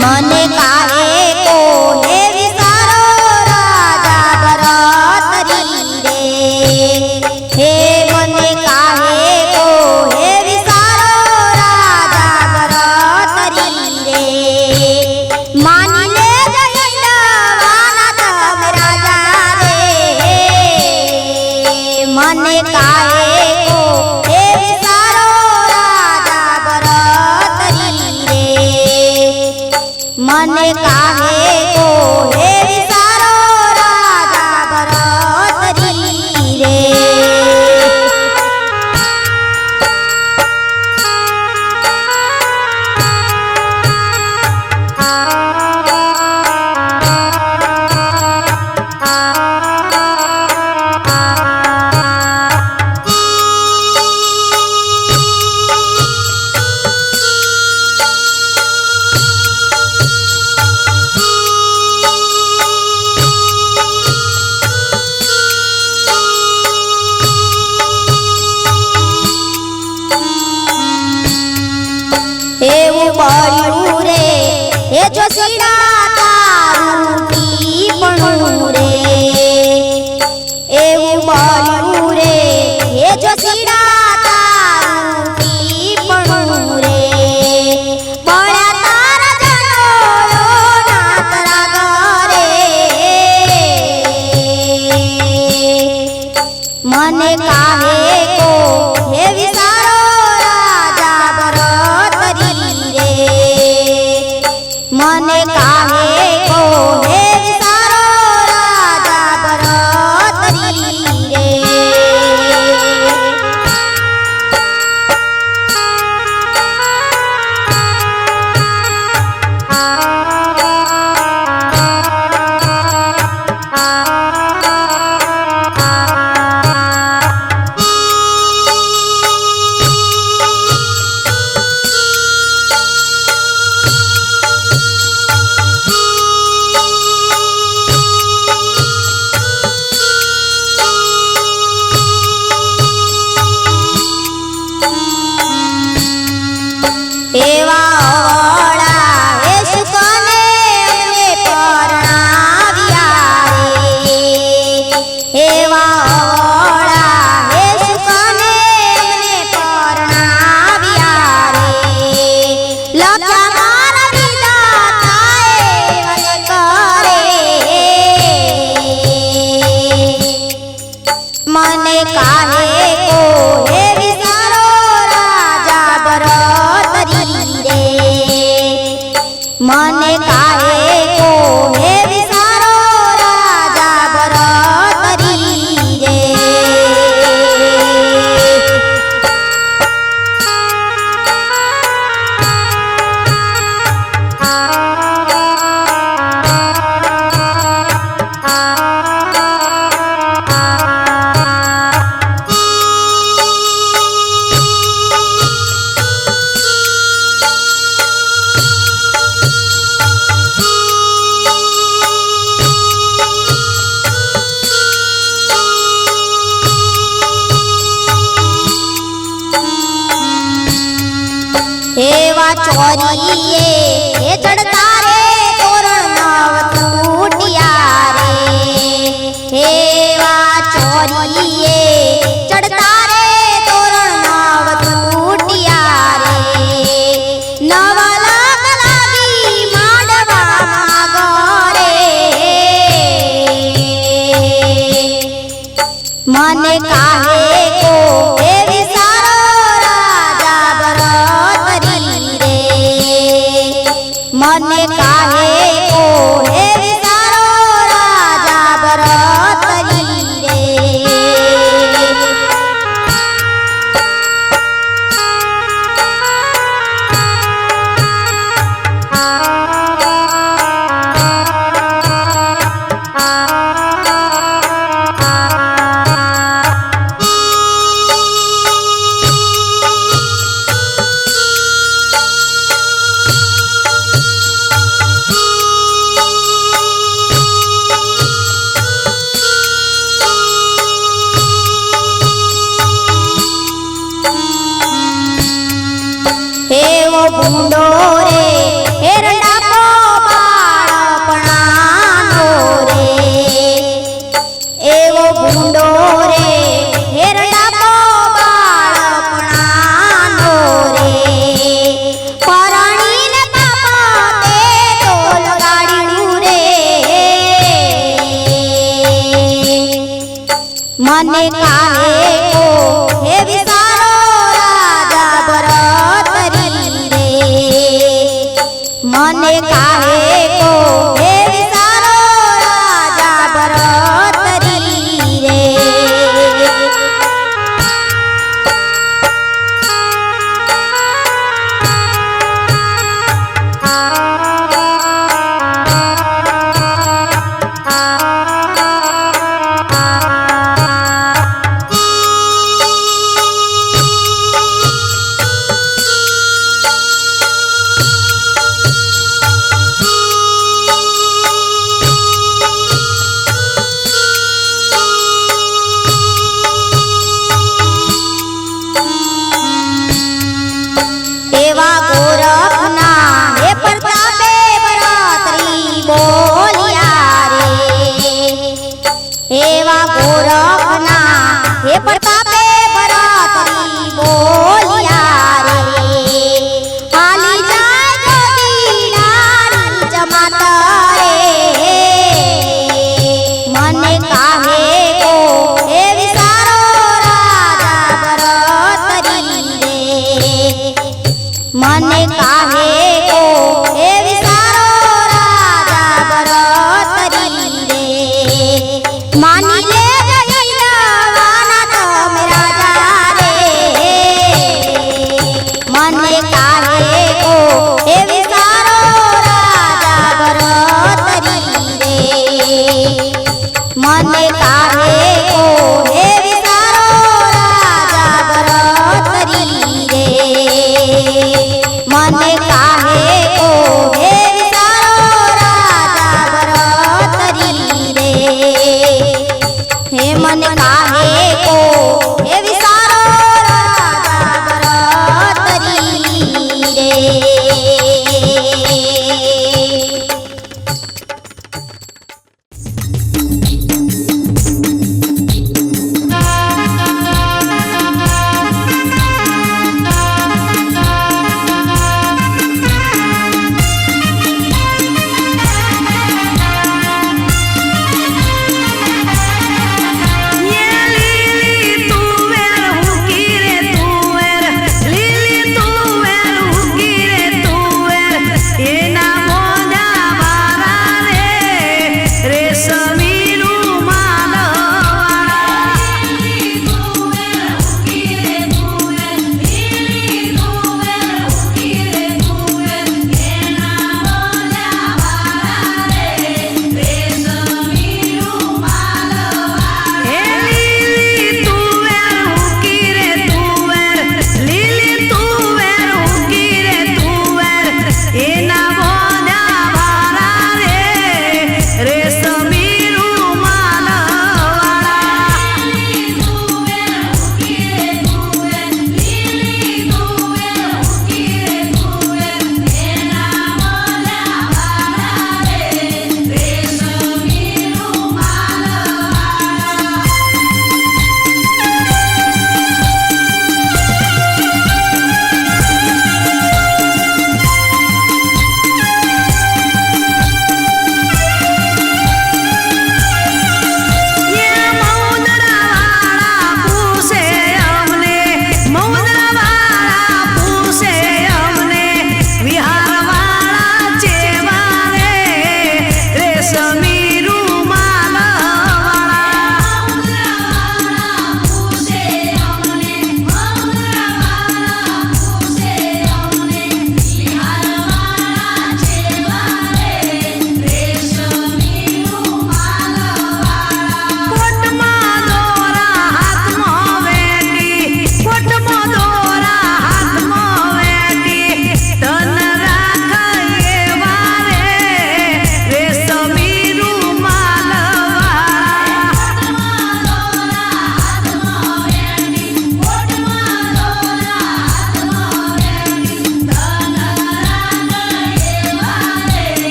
મને કાહે કોહે વિસારો રાજા ભરતરી રે હે મને કાહે કોહે વિસારો રાજા ભરતરી રે માની લે જઈલવાના તમે રાજા રે મને કાહે કોહે વિસારો રાજા ભરતરી રે મને કાહે કોહે વિસારો રાજા ભરતરી રે એવું પડ્યું રે એ જોશીડા તારું ટીપણું રે એવું પડ્યું રે એ જોશીડા તારું ટીપણું રે પડ્યા તારા જનોયો નાથ રાગ રે મને કાહે કોહે વિસારો રાજા ભરતરી રે મને કાહે કોહે વિસારો રાજા ભરતરી રે એવા અવળા હે સુકને અમને પરણાવ્યા રે એવા અવળા હે સુકને અમને પરણાવ્યા રે લખ્યા મારા વિધાતાએ મને કરે મને કાહે કોહે વિસારો રાજા ભરતરી રે મને કાહે કોહે વિસારો રાજા ભરતરી રે એવા ચોરીએ હે ચડતા રે તોરણ નવ તૂટ્યા રે એવા ચોરીએ ચડતા રે તોરણ નવ તૂટ્યા રે નવા લાગ લાગી માંડવામાં ગરે મને કાહે કોહે વિસારો રાજા ભરતરી રે મને કાહે કોહે વિસારો રાજા ભરતરી રે મને કાહે કો હે વિસારો રાજા ભરતરી રે મને કાહે કો હે વિસારો રાજા ભરતરી રે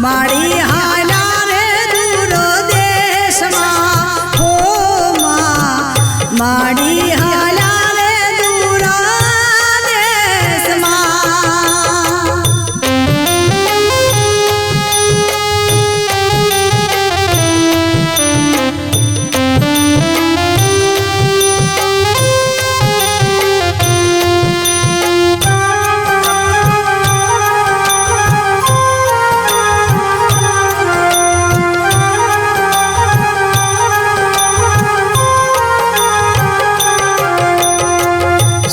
માડી હાલા રે દૂર દેશમાં હો માં માડી હાલા રે દૂર દેશમાં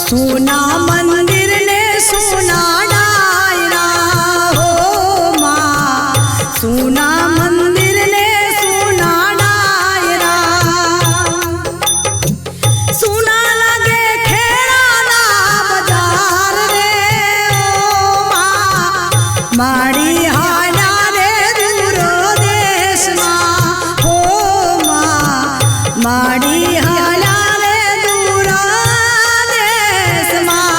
સોના મંદિર ને સોના ડાયરા હો માં સોના મંદિર ને સોના ડાયરા સોના લાગે ખેડાના બજાર રે ઓ માં માડી હાલા રે દૂર દેશમાં હો માં માડી હાલા રે દૂર દેશમાં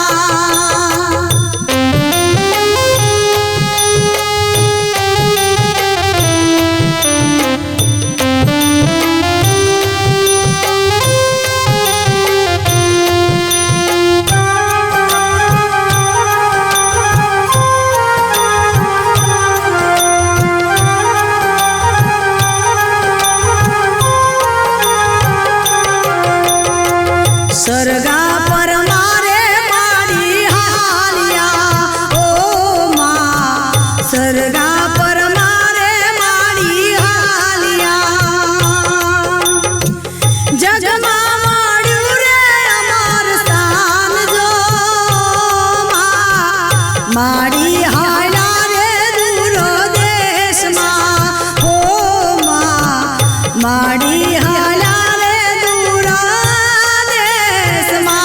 સરગા પર મારે માડી હાલિયા ઓ માં સરગા પર મારે માડી હાલિયા જગમાં મળ્યું રે અમર સ્થાન જો માં માડી હાલા રે દૂર દેશમાં હો માં માડી હાલા રે દૂર દેશમાં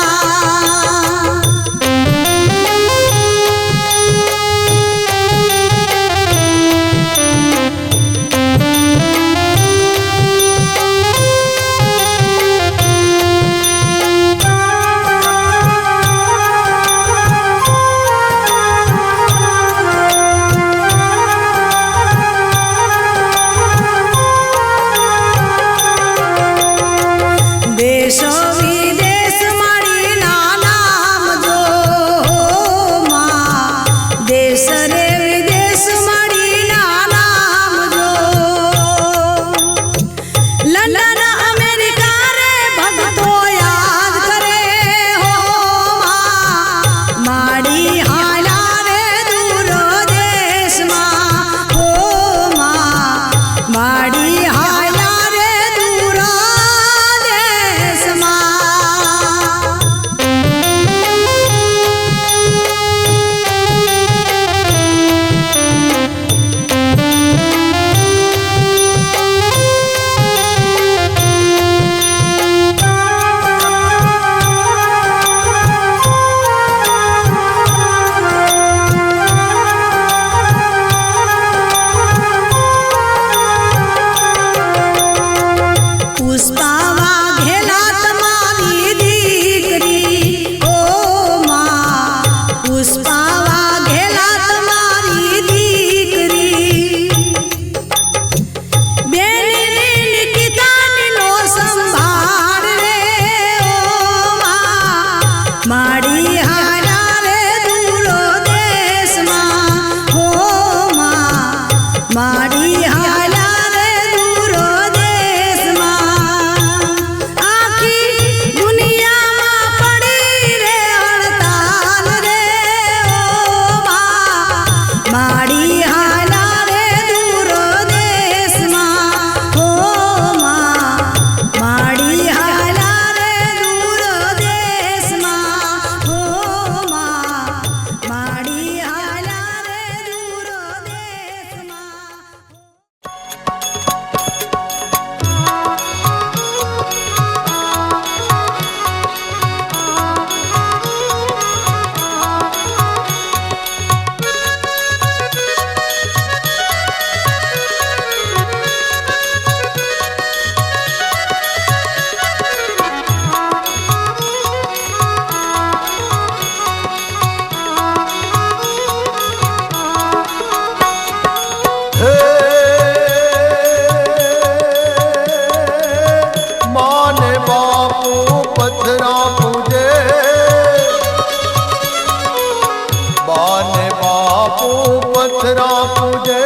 પથરા પૂજે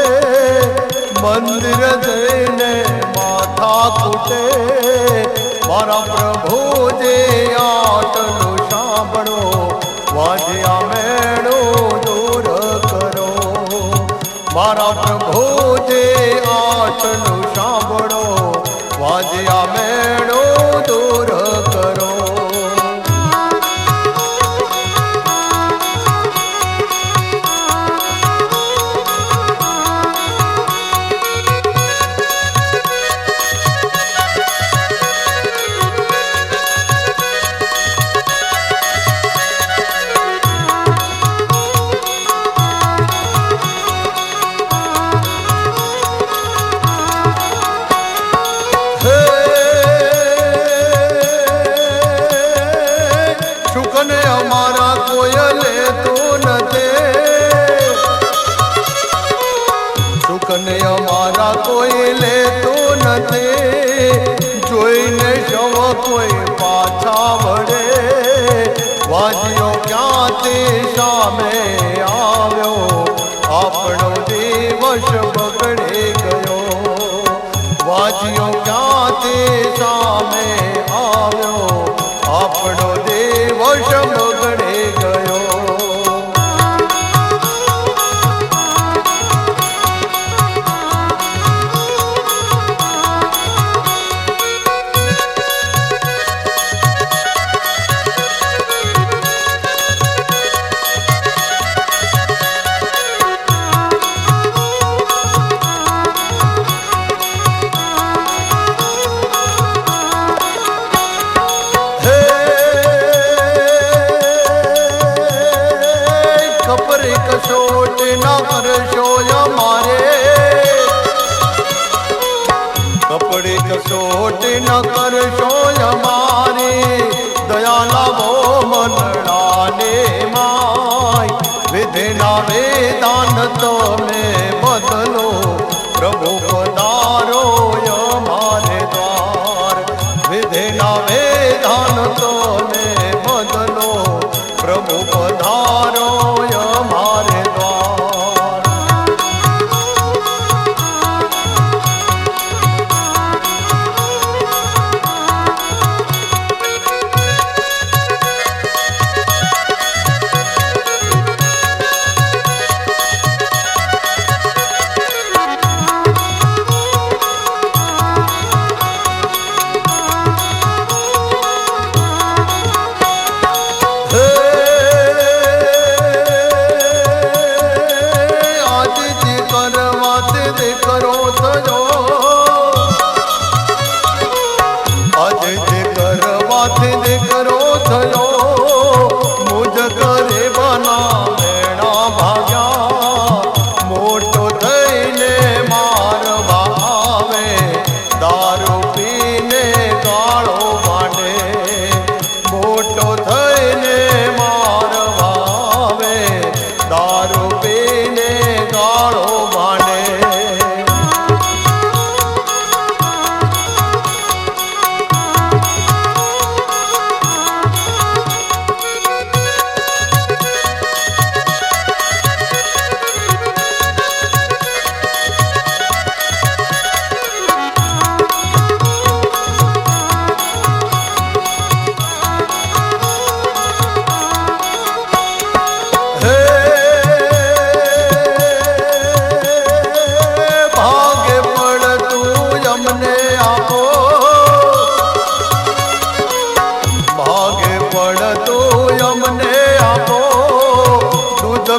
મંદિર જઈને માથા કૂટે મારા પ્રભુજે આટલું સાંભળો વાજ્યા મેળો દૂર કરો મારા પ્રભુજે આટલું સાંભળો વાજ્યા મેળો દૂર કરો સુખને અમારા કોઈ લેતું નથી જોઈને શવ કોઈ પાછા વળે વાજ્યો ક્યાંથી સામે આવ્યો આપણો દિવસ બગડી ગયો વાજ્યો ક્યાંથી સામે આવ્યો આપણો દિવસ બગડી ગયો કસોટ ના કરશો અમારે કપડે કસોટ ન કરશો અમારે દયા લાવો મનડાને માય વિધિના વેદાન તમે બદલો પ્રભુ પધારો અમારે દ્વાર વિધિના વેદાન તમે બદલો પ્રભુ પધારો અમારે દ્વાર દીકરો થયો મુજ કરે બના મેણા ભાગ્યા મોટો થઈને મારવા આવે દારૂ પીને ગાળો માંડે મોટો થઈને મારવા આવે દારૂ પીને ગાળો માંડે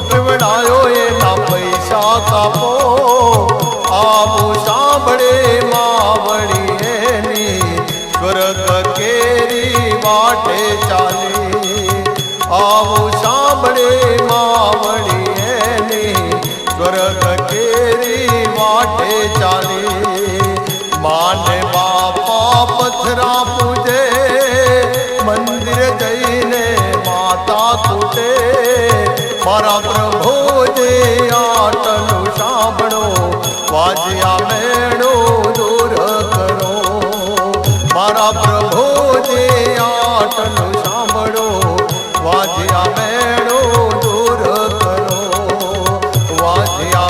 પીવડાયો એના પૈસા કાપો આવું સાંભળે માવડી એની સ્વર્ગ કેરી વાટે ચાલી આવું સાંભળે માવડી એની સ્વર્ગ કેરી વાટે ચાલી માને બાપા પથરા પૂજે મંદિર જઈને માતા કૂટે મારા પ્રભુજે આટલું સાંભળો વાજ્યા મેળો દૂર કરો મારા પ્રભુજે આટલું સાંભળો વાજ્યા મેળો દૂર કરો વાજ્યા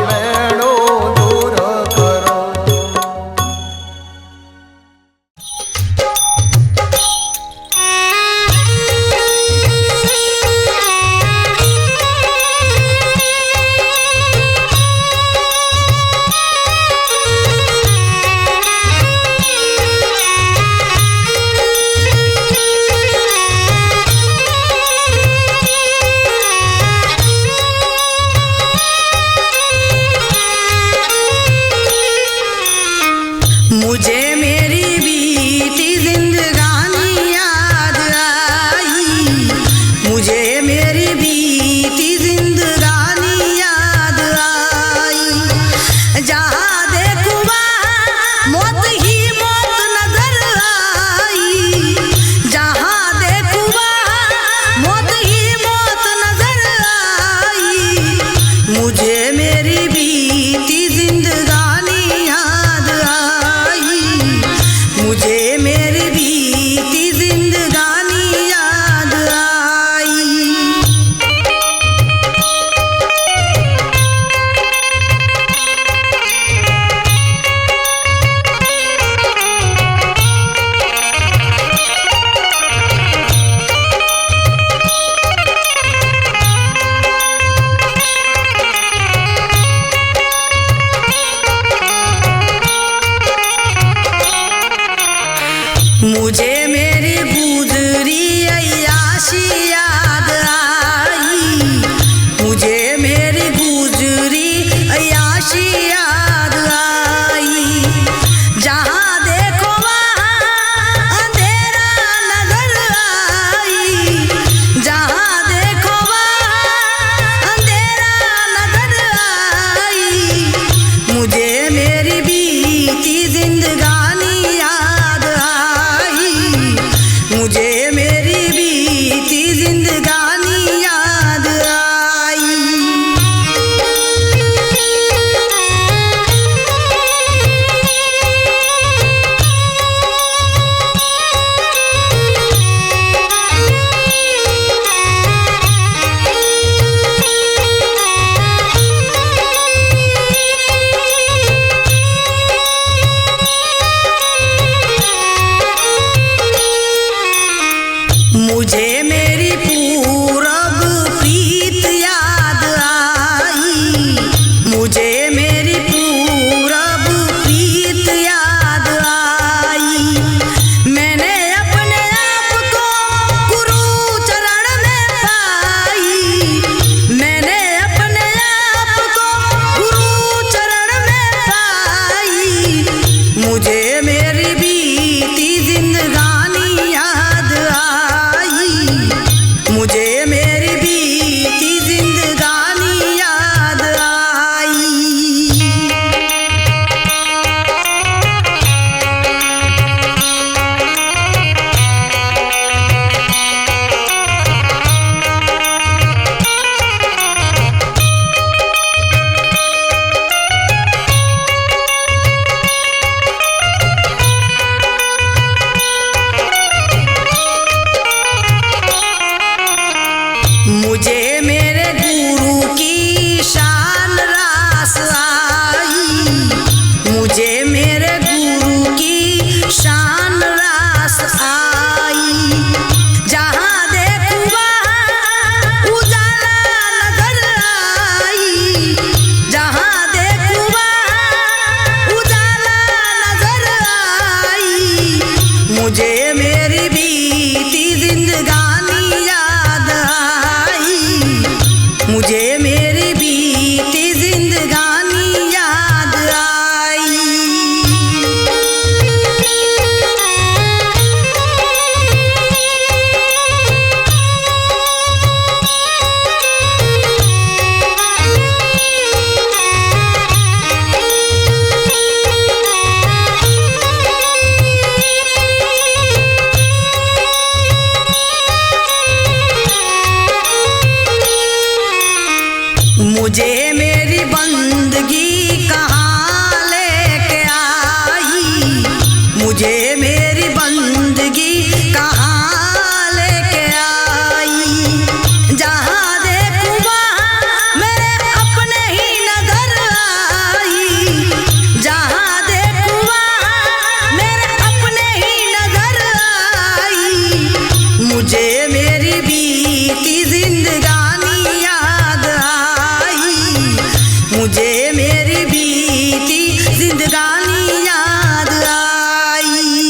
जिंदगानी याद आई।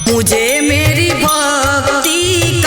मुझे मेरी भक्ति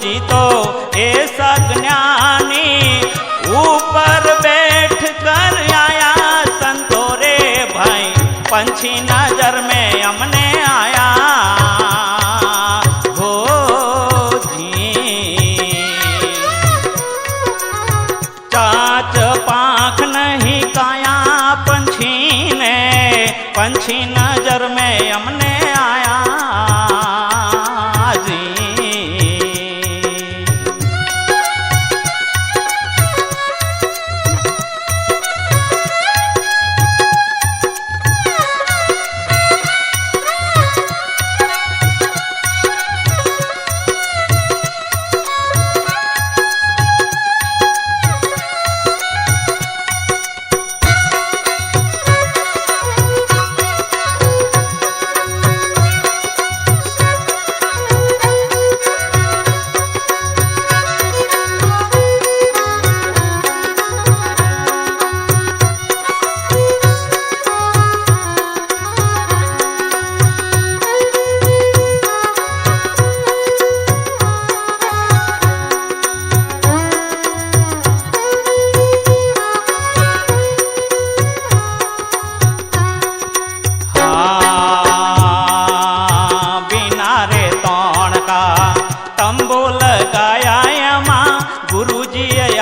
जी तो ऐसा ज्ञानी ऊपर बैठ कर आया संतो रे भाई पंछी नजर में हमने आया हो जी। चाच पाख नहीं काया पंछी नजर में हमने आया जी।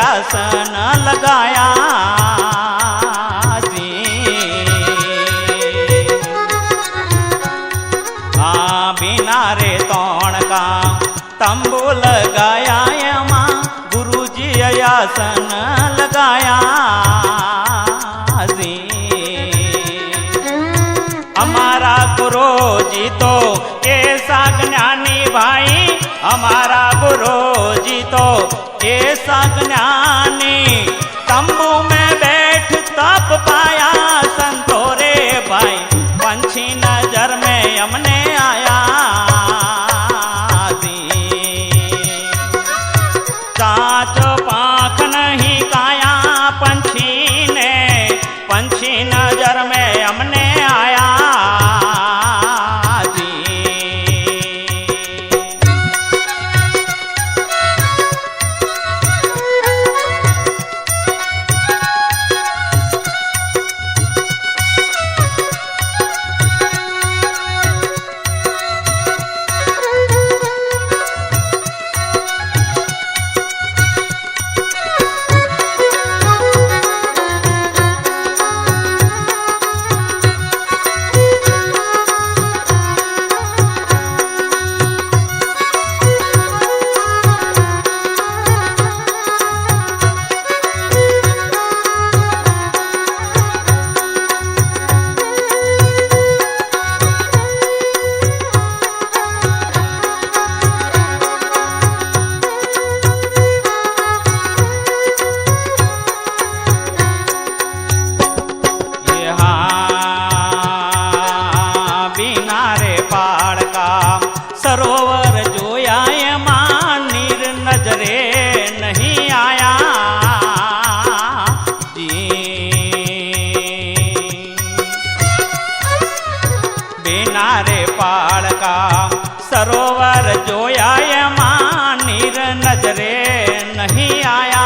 आसन लगाया जी। बिना रे तोण का तंबू लगाया यमा गुरुजी आसन लगाया जी। हमारा गुरु जी तो ऐसा ज्ञानी भाई, हमारा गुरु जी तो ऐसा ज्ञानी, तंबू में बैठ तप पाया संतो रे भाई पंछी नजर में हमने आया जी। चाच पाख नहीं काया पंछी नजर में हमने आया जी। सरोवर जोया यमान नीर नजरे नहीं आया जी। बिना रे पाड़ का सरोवर जोया यमान नीर नजरे नहीं आया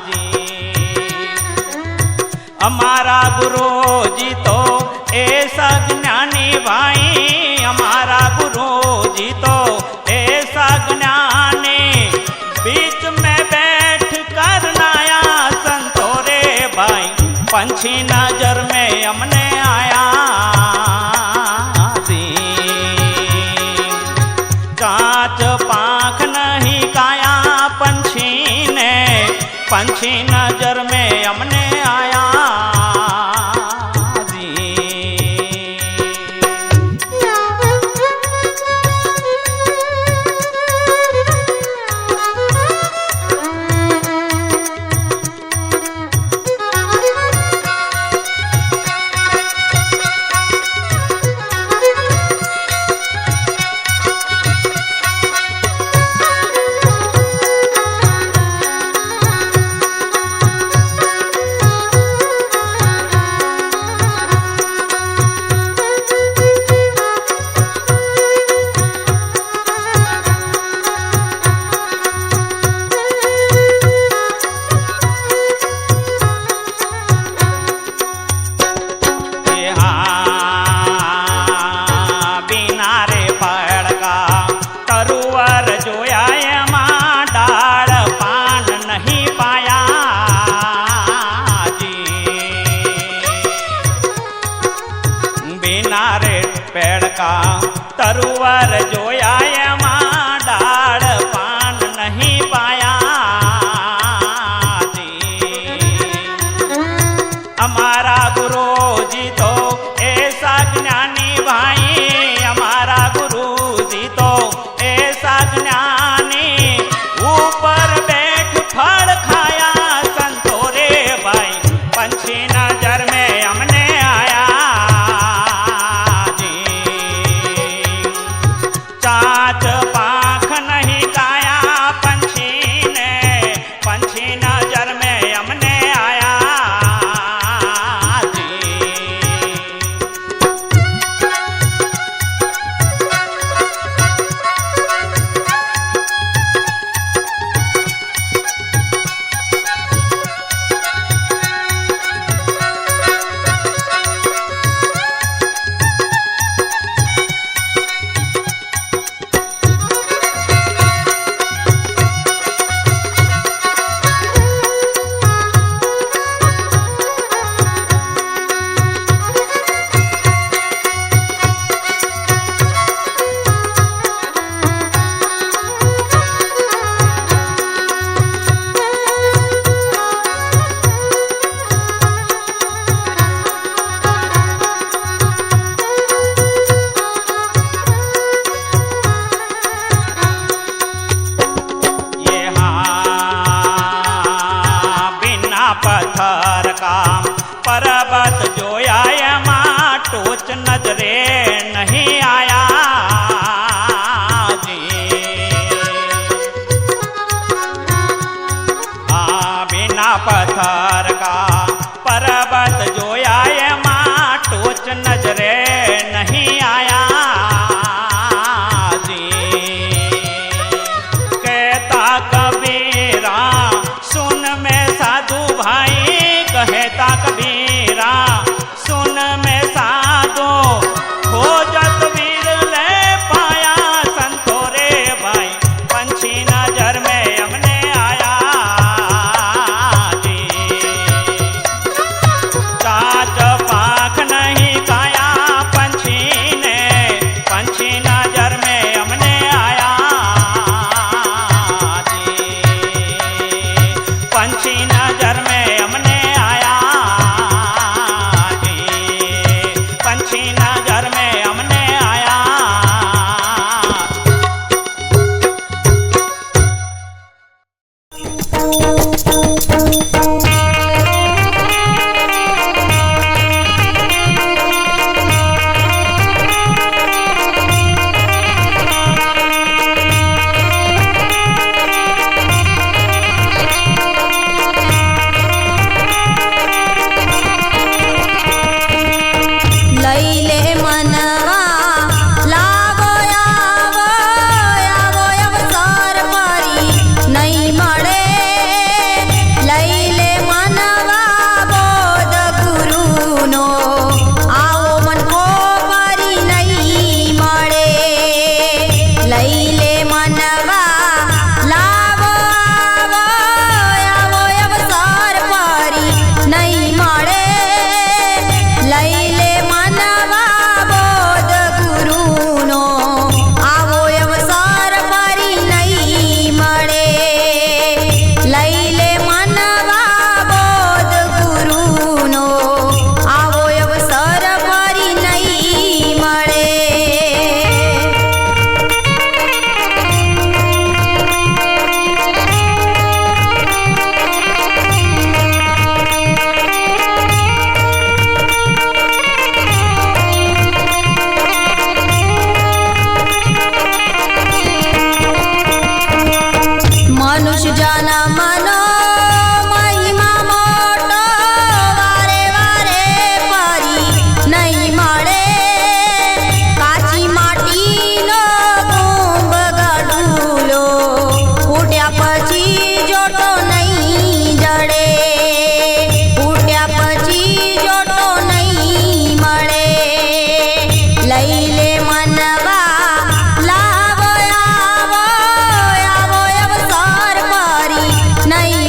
जी। हमारा गुरु जी तो ऐसा ज्ञानी भाई, हमारा गुरु जी तो ऐसा ज्ञानी, बीच में बैठ कर नाया संतो रे भाई पंछी नजर में हमने आया जी। कांच पाख नहीं काया पंछी नजर में हमने आया जी। पत्थर का पर्वत जोया ये माँ टोच नजरे नहीं आया जी। कहता कबीरा सुन में साधु भाई, कहता कबीरा सुन में साधु, खोजत वीर ले पाया संतो रे भाई, पंछी नजर में हमने आया जी। चाच पाख नहीं खाया पंछी ने, पंछी नजर में हमने आया जी। पंछी नजर में हमने आया जी। पंछी नजर में हमने आया। લઈ લે મનવા લાવો આવો આવો અવસર ફરી નહીં મળે. લઈ લે મનવા બોધ ગુરુનો આવો મનકો ફરી નહીં મળે. લઈ લે મનવા લાવો આવો આવો અવસર ફરી નહીં મળે. લઈ લે મનવા બોધ ગુરુનો આવો અવસર ફરી નહીં મળે. લઈ લે મનવા બોધ ગુરુનો આવો અવસર ફરી નહીં મળે. મનુષ્ય જન્મનો મહિમા મોટો વારે વારે ફરી નહીં મળે. કાચી માટીનો કુંભ ગઢુલો ફૂટ્યા પછી જોટો નહીં જડે. ફૂટ્યા પછી જોટો નહીં મળે. લઈ લે મનવા લાવો આવો આવો અવસર ફરી નહીં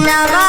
નવા